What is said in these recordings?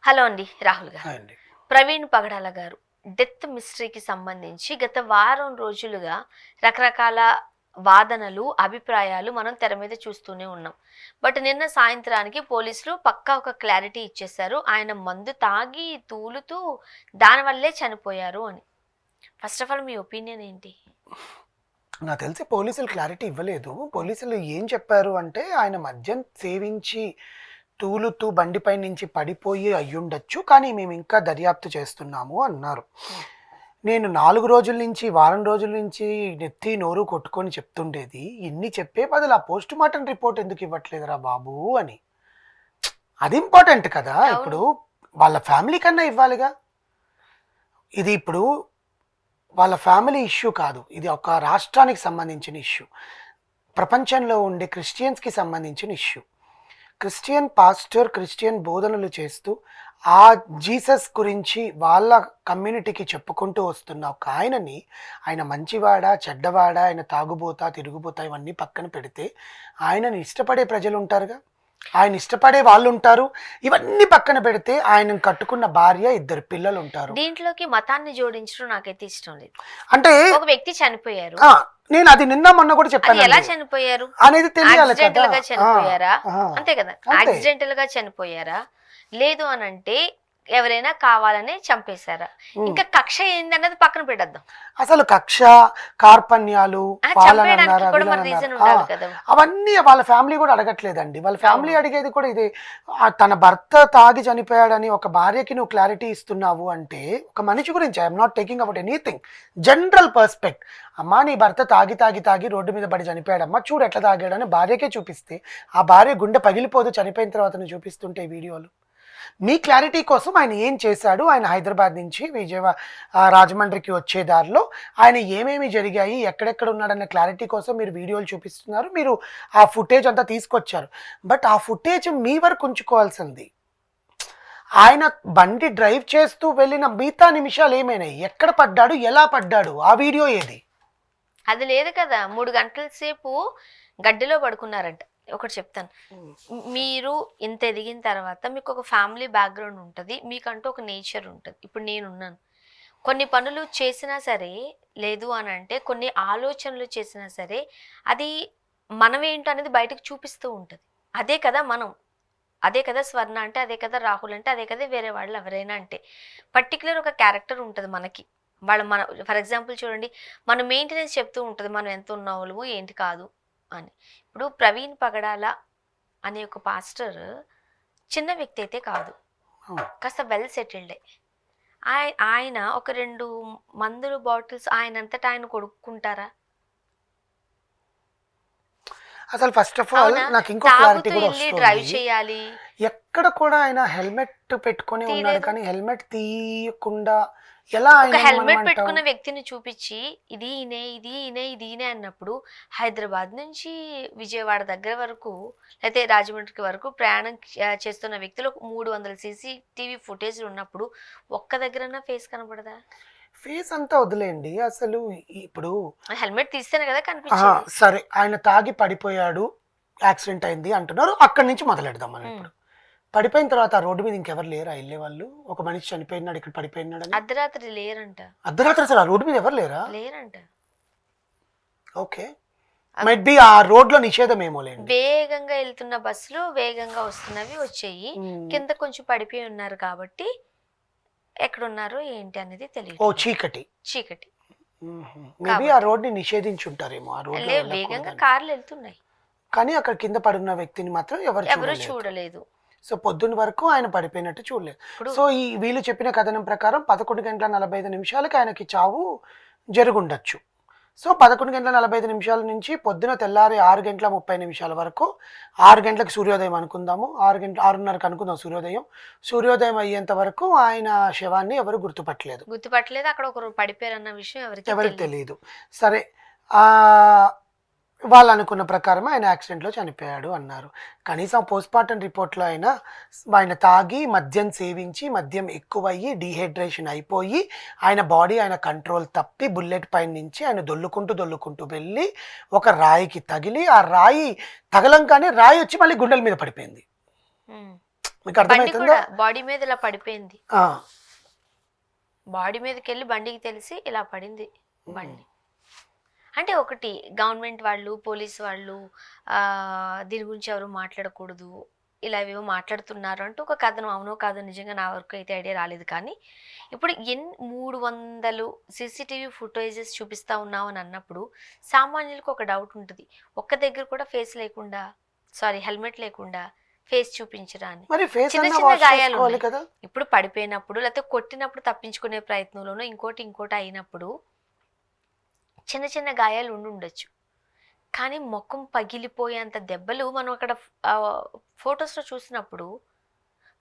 Hello అండి రాహుల్ గారు. Hi అండి. ప్రవీణ్ పగడాల గారు డెత్ మిస్టరీకి సంబంధించి గత వారం రోజులుగా రకరకాల వాదనలు, అభిప్రాయాలు మనం తెర మీద చూస్తూనే ఉన్నాం. బట్ నిన్న సాయంత్రానికి పోలీసులు పక్కా ఒక క్లారిటీ ఇచ్చేశారు. ఆయన మందు తాగి తూలుతూ దానివల్లే చనిపోయారు అని. First of all me opinion ఏంటి? నాకు తెలిసి పోలీసులు క్లారిటీ ఇవ్వలేదు. పోలీసులు ఏం చెప్పారు అంటే ఆయన మద్యం సేవించి తూలుతూ బండిపై నుంచి పడిపోయి అయ్యుండొచ్చు, కానీ మేము ఇంకా దర్యాప్తు చేస్తున్నాము అన్నారు. నేను 4 రోజుల నుంచి వారం రోజుల నుంచి నెత్తి నోరు కొట్టుకొని చెప్తుండేది, ఇన్ని చెప్పే బదులు ఆ పోస్ట్ మార్టం రిపోర్ట్ ఎందుకు ఇవ్వట్లేదురా బాబు అని. అది ఇంపార్టెంట్ కదా. ఇప్పుడు వాళ్ళ ఫ్యామిలీ కన్నా ఇవ్వాలిగా. ఇది ఇప్పుడు వాళ్ళ ఫ్యామిలీ ఇష్యూ కాదు, ఇది ఒక రాష్ట్రానికి సంబంధించిన ఇష్యూ, ప్రపంచంలో ఉండే క్రిస్టియన్స్కి సంబంధించిన ఇష్యూ. క్రిస్టియన్ పాస్టర్ క్రిస్టియన్ బోధనలు చేస్తూ ఆ జీసస్ గురించి వాళ్ళ కమ్యూనిటీకి చెప్పుకుంటూ వస్తున్న ఒక ఆయనని, ఆయన మంచివాడా చెడ్డవాడా, ఆయన తాగుబోతా తిరుగుబోతా ఇవన్నీ పక్కన పెడితే ఆయనని ఇష్టపడే ప్రజలు ఉంటారుగా, ఆయన ఇష్టపడే వాళ్ళు ఉంటారు. ఇవన్నీ పక్కన పెడితే ఆయన కట్టుకున్న భార్య, 2 పిల్లలు ఉంటారు. దీంట్లోకి మతాన్ని జోడించడం నాకైతే ఇష్టం లేదు. అంటే ఒక వ్యక్తి చనిపోయారు, నేను అది నిన్న మొన్న కూడా చెప్పాను. ఎలా చనిపోయారు అనేది తెలియాలి కదా. యాక్సిడెంటల్ గా చనిపోయారా? అంతే కదా, యాక్సిడెంటల్ గా చనిపోయారా, లేదు అని అంటే ఎవరైనా కావాలని చంపేశారా? ఇంకా కక్ష ఏందన్నది పక్కన పెట్టద్దాం. అసలు కక్ష, కార్పణ్యాలు, అవన్నీ వాళ్ళ ఫ్యామిలీ కూడా అడగట్లేదండి. వాళ్ళ ఫ్యామిలీ అడిగేది కూడా ఇదే. తన భర్త తాగి చనిపోయాడని ఒక భార్యకి నువ్వు క్లారిటీ ఇస్తున్నావు అంటే, ఒక మనిషి గురించి, I'm not talking about anything, general perspective. అమ్మా నీ భర్త తాగి తాగి తాగి రోడ్డు మీద పడి చనిపోయాడమ్మా, చూడు ఎట్లా తాగాడని భార్యకే చూపిస్తే ఆ భార్య గుండె పగిలిపోదు చనిపోయిన తర్వాత నువ్వు చూపిస్తుంటే వీడియోలు. మీ క్లారిటీ కోసం ఆయన ఏం చేశాడు, ఆయన హైదరాబాద్ నుంచి రాజమండ్రికి వచ్చే దారిలో ఆయన ఏమేమి జరిగాయి, ఎక్కడెక్కడ ఉన్నాడన్న క్లారిటీ కోసం మీరు వీడియోలు చూపిస్తున్నారు, మీరు ఆ ఫుటేజ్ అంతా తీసుకొచ్చారు. బట్ ఆ ఫుటేజ్ మీ వరకు ఉంచుకోవాల్సింది. ఆయన బండి డ్రైవ్ చేస్తూ వెళ్ళిన మిగతా నిమిషాలు ఏమైనాయి, ఎక్కడ పడ్డాడు, ఎలా పడ్డాడు, ఆ వీడియో ఏది? అది లేదు కదా. 3 గంటల సేపు గడ్డిలో పడుకున్నారంట. ఒకటి చెప్తాను, మీరు ఇంత ఎదిగిన తర్వాత మీకు ఒక ఫ్యామిలీ బ్యాక్గ్రౌండ్ ఉంటుంది, మీకంటూ ఒక నేచర్ ఉంటుంది. ఇప్పుడు నేనున్నాను, కొన్ని పనులు చేసినా సరే, లేదు అని అంటే కొన్ని ఆలోచనలు చేసినా సరే, అది మనమేంటో అనేది బయటకు చూపిస్తూ ఉంటుంది. అదే కదా మనం, అదే కదా స్వర్ణ అంటే, అదే కదా రాహుల్ అంటే, అదే కదా వేరే వాళ్ళు ఎవరైనా అంటే. పర్టికులర్ ఒక క్యారెక్టర్ ఉంటుంది మనకి. మన ఫర్ ఎగ్జాంపుల్ చూడండి, మన మెయింటెనెన్స్ చెప్తూ ఉంటుంది, మనం ఎంత ఉన్నాము ఏంటి కాదు అని. ఇప్పుడు ప్రవీణ్ పగడాల అనే ఒక పాస్టర్ చిన్న వ్యక్తి అయితే కాదు, కాస్త వెల్ సెటిల్డే. ఆయన ఒక 2 మందుల బాటిల్స్ ఆయనంతటా ఆయన కొడుక్కుంటారా? అసలు ఫస్ట్ ఆఫ్ ఆల్ నాకు ఇంకో క్లారిటీ కూడా వస్తుంది. డ్రైవ్ చేయాలి, ఎక్కడ కూడా ఆయన హెల్మెట్ పెట్టుకొని ఉన్నాడు, కానీ హెల్మెట్ తీయకుండా ఎలా? ఒక హెల్మెట్ పెట్టుకున్న వ్యక్తిని చూపించి ఇది ఈయనే, ఇది ఈయనే, ఇది ఈయనే అన్నప్పుడు, హైదరాబాద్ నుంచి విజయవాడ దగ్గర వరకు లేకపోతే రాజమండ్రికి వరకు ప్రయాణం చేస్తున్న వ్యక్తులు 300 CCTV ఫుటేజ్ ఉన్నప్పుడు ఒక్క దగ్గరన్నా ఫేస్ కనబడదా? ఫేస్ అంతా వదిలేండి, అసలు ఇప్పుడు హెల్మెట్ తీస్తేనే కదా కనిపించింది. సరే, ఆయన తాగి పడిపోయాడు, యాక్సిడెంట్ అయింది అంటున్నారు, అక్కడి నుంచి మొదలెడదాం మనం. ఇప్పుడు పడిపోయిన తర్వాత ఆ రోడ్డు మీద ఇంకెవరు లేరా వెళ్ళే వాళ్ళు? ఒక మనిషి చనిపోయినాడు, ఇక్కడ పడిపోయినాడు, అర్ధరాత్రి లేరంట. అర్ధరాత్రి అసలు ఆ రోడ్డు మీద ఎవరు లేరంట. ఓకే, మైట్ బి ఆ రోడ్ లో నిషేధం ఏమో లేండి. వేగంగా వెళ్తున్న బస్సులు వేగంగా వస్తున్నవి వచ్చాయి, కింద కొంచెం పడిపోయి ఉన్నారు కాబట్టి ఎక్కడున్నారో ఏంటి అనేది తెలియదు. ఓ చీకటి మేబీ ఆ రోడ్ ని నిషేధించుంటారేమో. ఆ రోడ్ వేగంగా కార్లు వెళ్తున్నాయి, కానీ అక్కడ కింద పడున్న వ్యక్తిని మాత్రం ఎవరు చూడలేదు. సో పొద్దున్న వరకు ఆయన పడిపోయినట్టు చూడలేదు. సో ఈ వీళ్ళు చెప్పిన కథనం ప్రకారం 11:45 ఆయనకి చావు జరుగుండొచ్చు. సో 11:45 నుంచి పొద్దున తెల్లారి 6:30 వరకు, 6 గంటలకు సూర్యోదయం అనుకుందాము, 6:30కి అనుకుందాం సూర్యోదయం. సూర్యోదయం అయ్యేంత వరకు ఆయన శవాన్ని ఎవరు గుర్తుపట్టలేదు. అక్కడ ఒకరు పడిపోయారన్న విషయం ఎవరికి తెలియదు. సరే, వాళ్ళు అనుకున్న ప్రకారం ఆయన యాక్సిడెంట్లో చనిపోయాడు అన్నారు. కనీసం పోస్ట్మార్టం రిపోర్ట్లో ఆయన తాగి మద్యం సేవించి మద్యం ఎక్కువయ్యి డీహైడ్రేషన్ అయిపోయి ఆయన బాడీ ఆయన కంట్రోల్ తప్పి బుల్లెట్ పైన నుంచి ఆయన దొల్లుకుంటూ వెళ్ళి ఒక రాయికి తగిలి, ఆ రాయి తగలంగానే రాయి వచ్చి మళ్ళీ గుండెల మీద పడిపోయింది. మీకు బండి అర్థమవుతుందా? కూడా బాడీ మీద ఇలా పడిపోయింది, ఆ, బాడీ మీదకి వెళ్ళి బండికి తెలిసి ఇలా పడింది బండి. అంటే ఒకటి గవర్నమెంట్ వాళ్ళు, పోలీస్ వాళ్ళు దీని గురించి ఎవరు మాట్లాడకూడదు, ఇలా ఏవో మాట్లాడుతున్నారు అంటూ ఒక కథనం, అవునో కాదో నిజంగా నా వరకు అయితే ఐడియా రాలేదు. కానీ ఇప్పుడు 300 సీసీటీవీ ఫుటేజెస్ చూపిస్తా ఉన్నాం అని అన్నప్పుడు సామాన్యులకు ఒక డౌట్ ఉంటుంది, ఒక్క దగ్గర కూడా ఫేస్ లేకుండా, సారీ హెల్మెట్ లేకుండా ఫేస్ చూపించరా అని. మరి ఫేస్ చిన్న అన్న చిన్న వాష్ గాయాలు చేసుకోవాలి ఉన్నాయి. కదా. ఇప్పుడు పడిపోయినప్పుడు లేకపోతే కొట్టినప్పుడు తప్పించుకునే ప్రయత్నంలోనో ఇంకోటి అయినప్పుడు చిన్న చిన్న గాయాలు ఉండొచ్చు. కానీ ముఖం పగిలిపోయేంత దెబ్బలు మనం అక్కడ ఫొటోస్లో చూసినప్పుడు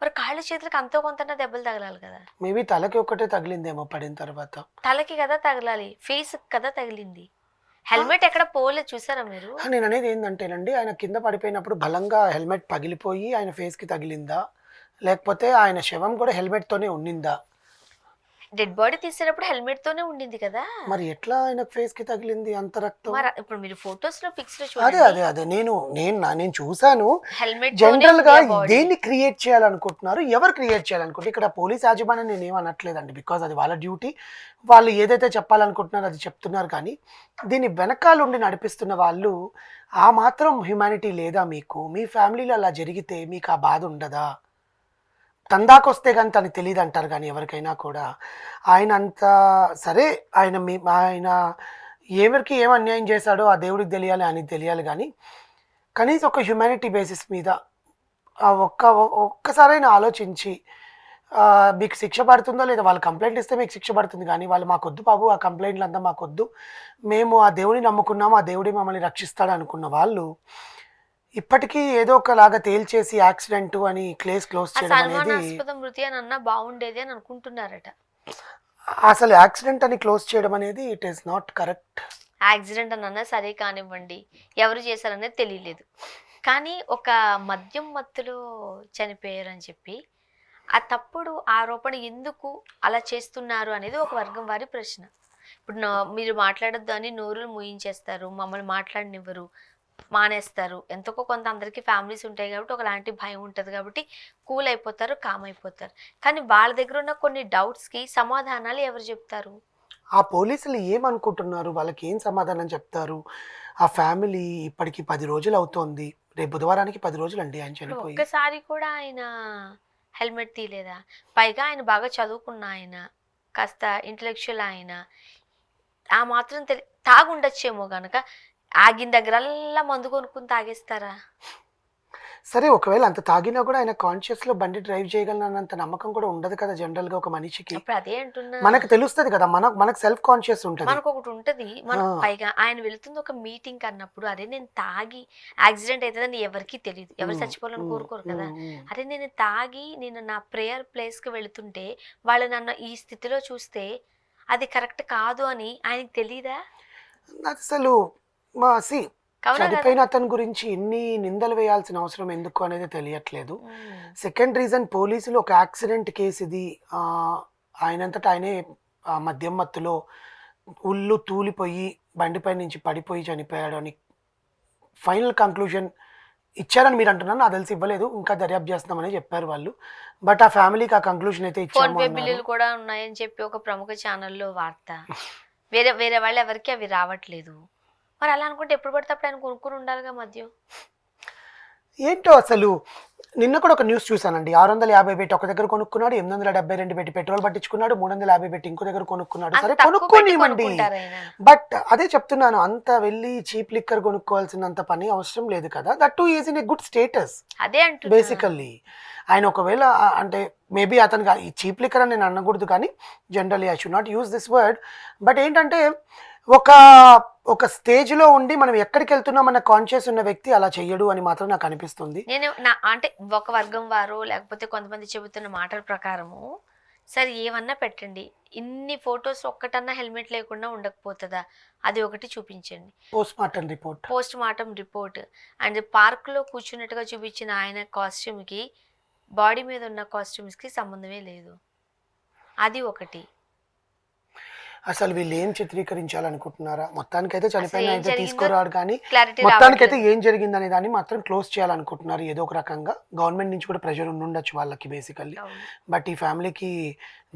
మరి కాళ్ళ చేతులకు అంతో కొంత దెబ్బలు తగలాలి కదా. మేబీ తలకి ఒక్కటే తగిలిందేమో పడిన తర్వాత. తలకి కదా తగలాలి, ఫేస్ కదా తగిలింది. హెల్మెట్ ఎక్కడ పోలేదు చూసారా మీరు? నేను అనేది ఏంటంటేనండి, ఆయన కింద పడిపోయినప్పుడు బలంగా హెల్మెట్ పగిలిపోయి ఆయన ఫేస్కి తగిలిందా, లేకపోతే ఆయన శవం కూడా హెల్మెట్తోనే ఉండిందా? డెడ్ బాడీ తీసేటప్పుడు హెల్మెట్ తోనే ఉండింది కదా. మరి ఎట్లా ఆయన ఫేస్కి తగిలింది అంత రక్తం? మరి ఇప్పుడు మీరు ఫొటోస్ లో పిక్స్ లో అదే చూడండి, అదే అదే నేను చూసాను. హెల్మెట్ జనరల్ గా దేన్ని క్రియేట్ చేయాలనుకుంటున్నారు, ఎవరు క్రియేట్ చేయాలనుకుంటే, ఇక్కడ పోలీస్ యాజమాన్యం నేను ఏమనట్లేదండి, బికాజ్ అది వాళ్ళ డ్యూటీ, వాళ్ళు ఏదైతే చెప్పాలనుకుంటున్నారో అది చెప్తున్నారు. కానీ దీన్ని వెనకాలండి నడిపిస్తున్న వాళ్ళు ఆ మాత్రం హ్యుమానిటీ లేదా మీకు? మీ ఫ్యామిలీలో అలా జరిగితే మీకు ఆ బాధ ఉండదా? తందాకొస్తే కానీ తనకి తెలియదు అంటారు. కానీ ఎవరికైనా కూడా ఆయన అంత సరే, ఆయన ఎవరికి ఏం అన్యాయం చేశాడో ఆ దేవుడికి తెలియాలి, ఆయనకి తెలియాలి. కానీ కనీసం ఒక హ్యుమానిటీ బేసిస్ మీద ఒక్కసారైనా ఆలోచించి మీకు శిక్ష పడుతుందో లేదా, వాళ్ళు కంప్లైంట్ ఇస్తే మీకు శిక్ష పడుతుంది. కానీ వాళ్ళు మాకొద్దు బాబు, ఆ కంప్లైంట్లు అంతా మాకొద్దు, మేము ఆ దేవుడిని నమ్ముకున్నాము, ఆ దేవుడి మమ్మల్ని రక్షిస్తాడు అనుకున్న వాళ్ళు ఇప్పటికీ ఏదో ఒకలాగా తేల్చేసి యాక్సిడెంట్ అని క్లోజ్ చేయడం అనేది, అనుమానాస్పద మృతి అని అన్నా బాగుండేది అని అనుకుంటున్నారట. అసలు యాక్సిడెంట్ అని క్లోజ్ చేయడం అనేది it is not correct. Accident అని అన్నా సరే కానివ్వండి, ఎవరు చేశారనేది తెలియలేదు. కానీ ఒక మద్యం మత్తులో చనిపోయారని చెప్పి ఆ తప్పుడు ఆరోపణ ఎందుకు అలా చేస్తున్నారు అనేది ఒక వర్గం వారి ప్రశ్న. ఇప్పుడు మీరు మాట్లాడొద్దు అని నోరులు మూయించేస్తారు, మమ్మల్ని మాట్లాడనివ్వరు, మానేస్తారు. ఎంతకో కొంత అందరికీ ఫ్యామిలీస్ ఉంటాయి కాబట్టి ఒకలాంటి భయం ఉంటుంది కాబట్టి కూల్ అయిపోతారు, కామ్ అయిపోతారు. కానీ వాళ్ళ దగ్గర ఉన్న కొన్ని డౌట్స్కి సమాధానాలు ఎవరు చెప్తారు? ఆ పోలీసులు ఏమనుకుంటున్నారు, వాళ్ళకి ఏం సమాధానం చెప్తారు? ఆ ఫ్యామిలీ ఇప్పటికి 10 రోజులు అవుతోంది, రేపు బుధవారానికి 10 రోజులు అండి ఆయన చనిపోయి. ఒక్కసారి కూడా ఆయన హెల్మెట్ తీయలేదా? పైగా ఆయన బాగా చదువుకున్న ఆయన, కాస్త ఇంటలెక్చువల్ ఆయన, ఆ మాత్రం తాగుండొచ్చేమో కనుక ఆగిన దగ్గరల్లా మందు కొనుక్కుని తాగేస్తారా? సరే, ఒకవేళ అంత తాగినా కూడా ఆయన కాన్షియస్లో బండి డ్రైవ్ చేయగలనంత నమ్మకం కూడా ఉండదు కదా జనరల్గా ఒక మనిషికి. ఇప్పుడు అదే అంటున్నా, మనకు తెలుస్తుంది కదా, మనకు సెల్ఫ్ కాన్షియస్ ఉంటుంది. మనకు ఒకటి ఉంటుంది. పైగా ఆయన వెళుతుంది ఒక మీటింగ్ అన్నప్పుడు, అరే నేను తాగి యాక్సిడెంట్ అవుతుందని ఎవరికి తెలియదు, ఎవరు చచ్చిపోవాలని కోరుకోరు కదా. అరే నేను తాగి నేను నా ప్రేయర్ ప్లేస్కి వెళుతుంటే వాళ్ళు నన్ను ఈ స్థితిలో చూస్తే అది కరెక్ట్ కాదు అని ఆయనకి తెలియదా? అసలు చనిపోయిన అతని గురించి ఎన్ని నిందలు వేయాల్సిన అవసరం ఎందుకు అనేది తెలియట్లేదు. సెకండ్ రీజన్, పోలీసులు ఒక యాక్సిడెంట్ కేసు ఇది, ఆయనంతటా ఆయనే మద్యం మత్తులో ఉళ్ళు తూలిపోయి బండిపై నుంచి పడిపోయి చనిపోయాడు అని ఫైనల్ కంక్లూజన్ ఇచ్చారని మీరు అంటున్నారు. నాకు తెలిసి ఇవ్వలేదు, ఇంకా దర్యాప్తు చేస్తున్నామని చెప్పారు వాళ్ళు. బట్ ఆ ఫ్యామిలీకి ఆ కంక్లూజన్ అయితే ఇచ్చాము. ఫోన్పే బిల్లులు కూడా ఉన్నాయని చెప్పి ఒక ప్రముఖ ఛానల్లో వార్త, వేరే వాళ్ళు ఎవరికి అవి రావట్లేదు. మరి అలా అనుకుంటే ఎప్పుడు పడితే అప్పుడు ఆయన కొనుక్కుని ఉండాలిగా మద్యం. ఏంటో అసలు నిన్న కూడా ఒక న్యూస్ చూసానండి, 650 పెట్టి ఒక దగ్గర కొనుక్కున్నాడు, 872 పెట్టి పెట్రోల్ పట్టించుకున్నాడు, 350 పెట్టి ఇంకో దగ్గర కొనుక్కున్నాడు. సరే కొనుక్కోనివ్వండి, బట్ అదే చెప్తున్నాను, అంత వెళ్ళి చీప్ లిక్కర్ కొనుక్కోవాల్సినంత పని అవసరం లేదు కదా. That two is in a good status. అదే అంటున్నా, బేసికల్లీ ఆయన ఒకవేళ అంటే మేబీ అతనికి ఈ చీప్ లిక్కర్ అని నేను అనకూడదు, కానీ generally I should not use this word. But ఏంటంటే ఒక స్టేజ్లో ఉండి మనం ఎక్కడికి వెళ్తున్నాం అన్న కాన్షియస్ ఉన్న వ్యక్తి అలా చెయ్యడు అని మాత్రం నాకు అనిపిస్తుంది. నేను అంటే ఒక వర్గం వారు లేకపోతే కొంతమంది చెబుతున్న మాటల ప్రకారము, సరే ఏమన్నా పెట్టండి, ఇన్ని ఫొటోస్ ఒక్కటన్నా హెల్మెట్ లేకుండా ఉండకపోతుందా, అది ఒకటి చూపించండి. పోస్ట్ మార్టం రిపోర్ట్ అండ్ పార్క్లో కూర్చున్నట్టుగా చూపించిన ఆయన కాస్ట్యూమ్కి బాడీ మీద ఉన్న కాస్ట్యూమ్స్కి సంబంధమే లేదు, అది ఒకటి. అసలు వీళ్ళు ఏం చిత్రీకరించాలనుకుంటున్నారా? మొత్తానికైతే చనిపోయిన ఏం అయితే జరిగిందో తీసుకురాడు కానీ క్లారిటీ మొత్తానికైతే ఏం జరిగిందనే దాన్ని మాత్రం క్లోజ్ చేయాలనుకుంటున్నారు ఏదో ఒక రకంగా. గవర్నమెంట్ నుంచి కూడా ప్రెషర్ ఉండుండొచ్చు వాళ్ళకి బేసికల్లీ. బట్ ఈ ఫ్యామిలీకి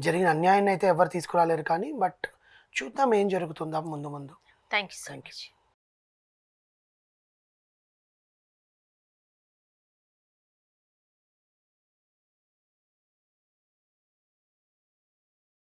జరిగిన అన్యాయాన్ని అయితే ఎవరు తీసుకురాలేరు కానీ బట్ చూద్దాం ఏం జరుగుతుందా ముందు ముందు. Thank you so thank you. Much.